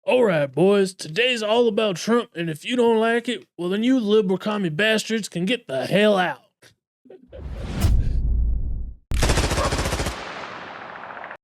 All right, boys, today's all about Trump, and if you don't like it, well, then you liberal commie bastards can get the hell out.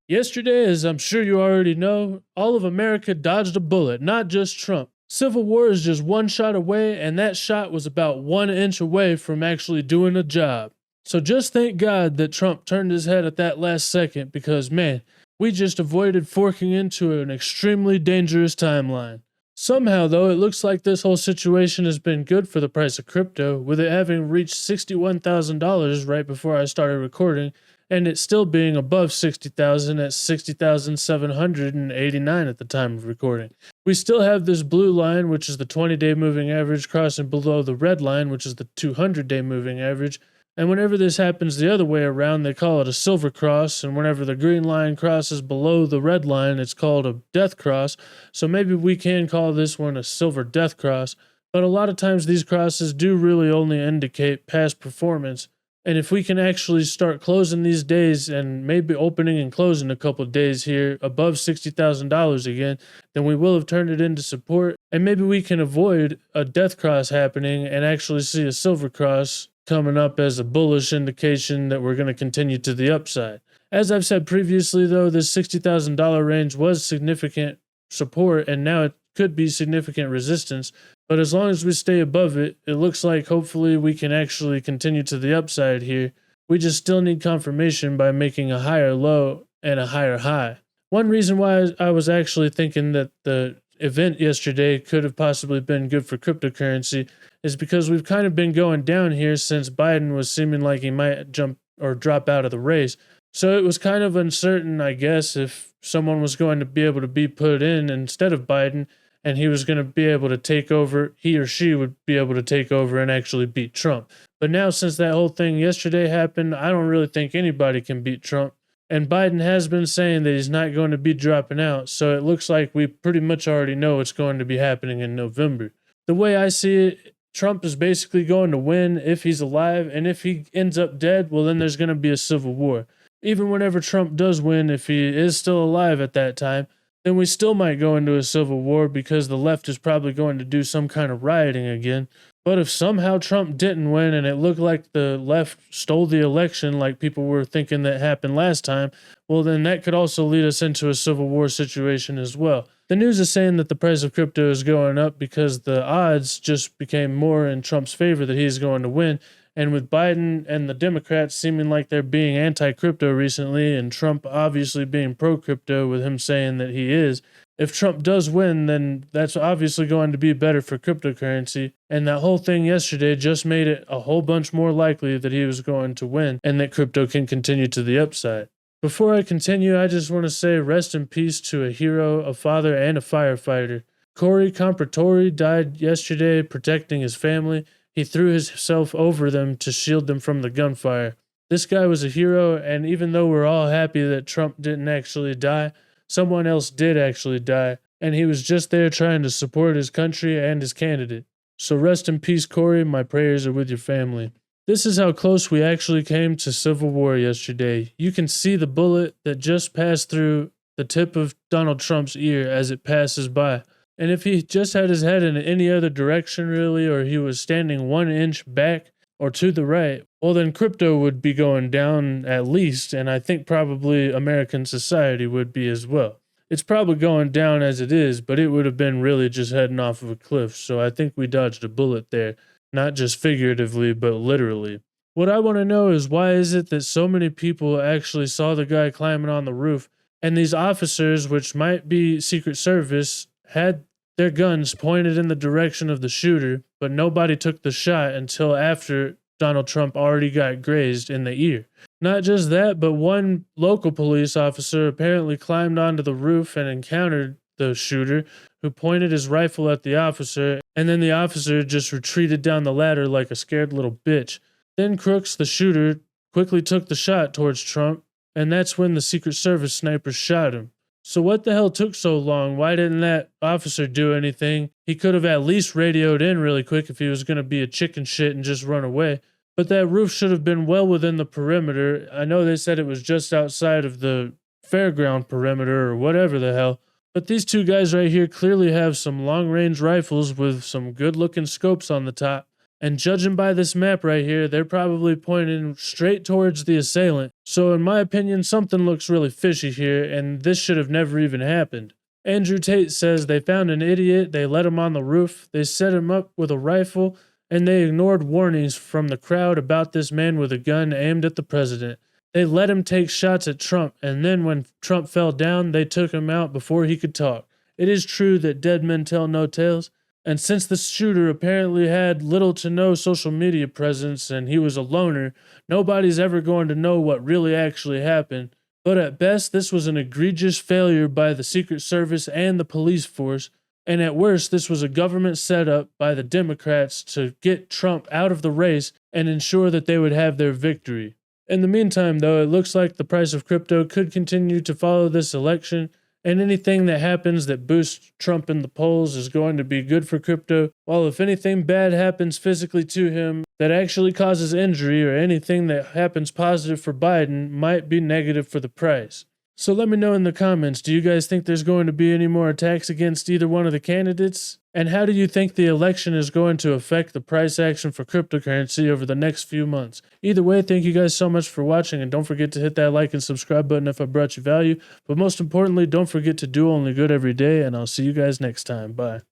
Yesterday, as I'm sure you already know, all of America dodged a bullet, not just Trump. Civil war is just one shot away, and that shot was about 1 inch away from actually doing a job. So just thank God that Trump turned his head at that last second because, man, we just avoided forking into an extremely dangerous timeline. Somehow, though, it looks like this whole situation has been good for the price of crypto, with it having reached $61,000 right before I started recording, and it still being above 60,000 at 60,789 at the time of recording. We still have this blue line, which is the 20-day moving average, crossing below the red line, which is the 200-day moving average. And whenever this happens the other way around, they call it a silver cross. And whenever the green line crosses below the red line, it's called a death cross. So maybe we can call this one a silver death cross. But a lot of times these crosses do really only indicate past performance. And if we can actually start closing these days and maybe opening and closing a couple of days here above $60,000 again, then we will have turned it into support. And maybe we can avoid a death cross happening and actually see a silver cross coming up as a bullish indication that we're going to continue to the upside. As I've said previously, though, this $60,000 range was significant support, and now it could be significant resistance. But as long as we stay above it, it looks like hopefully we can actually continue to the upside here. We just still need confirmation by making a higher low and a higher high. One reason why I was actually thinking that the event yesterday could have possibly been good for cryptocurrency is because we've kind of been going down here since Biden was seeming like he might jump or drop out of the race. So it was kind of uncertain, I guess, if someone was going to be able to be put in instead of Biden, and he was going to be able to take over, he or she would be able to take over and actually beat Trump. But now, since that whole thing yesterday happened, I don't really think anybody can beat Trump. And Biden has been saying that he's not going to be dropping out, so it looks like we pretty much already know what's going to be happening in November. The way I see it, Trump is basically going to win if he's alive, and if he ends up dead, well, then there's going to be a civil war. Even whenever Trump does win, if he is still alive at that time, then we still might go into a civil war because the left is probably going to do some kind of rioting again. But if somehow Trump didn't win and it looked like the left stole the election like people were thinking that happened last time, well, then that could also lead us into a civil war situation as well. The news is saying that the price of crypto is going up because the odds just became more in Trump's favor that he's going to win. And with Biden and the Democrats seeming like they're being anti-crypto recently, and Trump obviously being pro-crypto with him saying that he is, if Trump does win, then that's obviously going to be better for cryptocurrency. And that whole thing yesterday just made it a whole bunch more likely that he was going to win and that crypto can continue to the upside. Before I continue, I just want to say rest in peace to a hero, a father, and a firefighter. Corey Comparatori died yesterday protecting his family. He threw himself over them to shield them from the gunfire. This guy was a hero, and even though we're all happy that Trump didn't actually die, someone else did actually die, and he was just there trying to support his country and his candidate. So rest in peace, Corey. My prayers are with your family. This is how close we actually came to civil war yesterday. You can see the bullet that just passed through the tip of Donald Trump's ear as it passes by. And if he just had his head in any other direction, really, or he was standing 1 inch back or to the right, well, then crypto would be going down at least, and I think probably American society would be as well. It's probably going down as it is, but it would have been really just heading off of a cliff, so I think we dodged a bullet there, not just figuratively, but literally. What I want to know is why is it that so many people actually saw the guy climbing on the roof, and these officers, which might be Secret Service, had their guns pointed in the direction of the shooter, but nobody took the shot until after Donald Trump already got grazed in the ear. Not just that, but one local police officer apparently climbed onto the roof and encountered the shooter, who pointed his rifle at the officer, and then the officer just retreated down the ladder like a scared little bitch. Then Crooks, the shooter, quickly took the shot towards Trump, and that's when the Secret Service sniper shot him. So what the hell took so long? Why didn't that officer do anything? He could have at least radioed in really quick if he was going to be a chicken shit and just run away. But that roof should have been well within the perimeter. I know they said it was just outside of the fairground perimeter or whatever the hell. But these two guys right here clearly have some long-range rifles with some good-looking scopes on the top. And judging by this map right here, they're probably pointing straight towards the assailant. So in my opinion, something looks really fishy here, and this should have never even happened. Andrew Tate says they found an idiot, they let him on the roof, they set him up with a rifle, and they ignored warnings from the crowd about this man with a gun aimed at the president. They let him take shots at Trump, and then when Trump fell down, they took him out before he could talk. It is true that dead men tell no tales, and since the shooter apparently had little to no social media presence and he was a loner, nobody's ever going to know what really actually happened. But at best, this was an egregious failure by the Secret Service and the police force, and at worst, this was a government setup by the Democrats to get Trump out of the race and ensure that they would have their victory. In the meantime, though, it looks like the price of crypto could continue to follow this election, and anything that happens that boosts Trump in the polls is going to be good for crypto, while if anything bad happens physically to him that actually causes injury, or anything that happens positive for Biden might be negative for the price. So let me know in the comments, do you guys think there's going to be any more attacks against either one of the candidates? And how do you think the election is going to affect the price action for cryptocurrency over the next few months? Either way, thank you guys so much for watching, and don't forget to hit that like and subscribe button if I brought you value. But most importantly, don't forget to do only good every day, and I'll see you guys next time. Bye.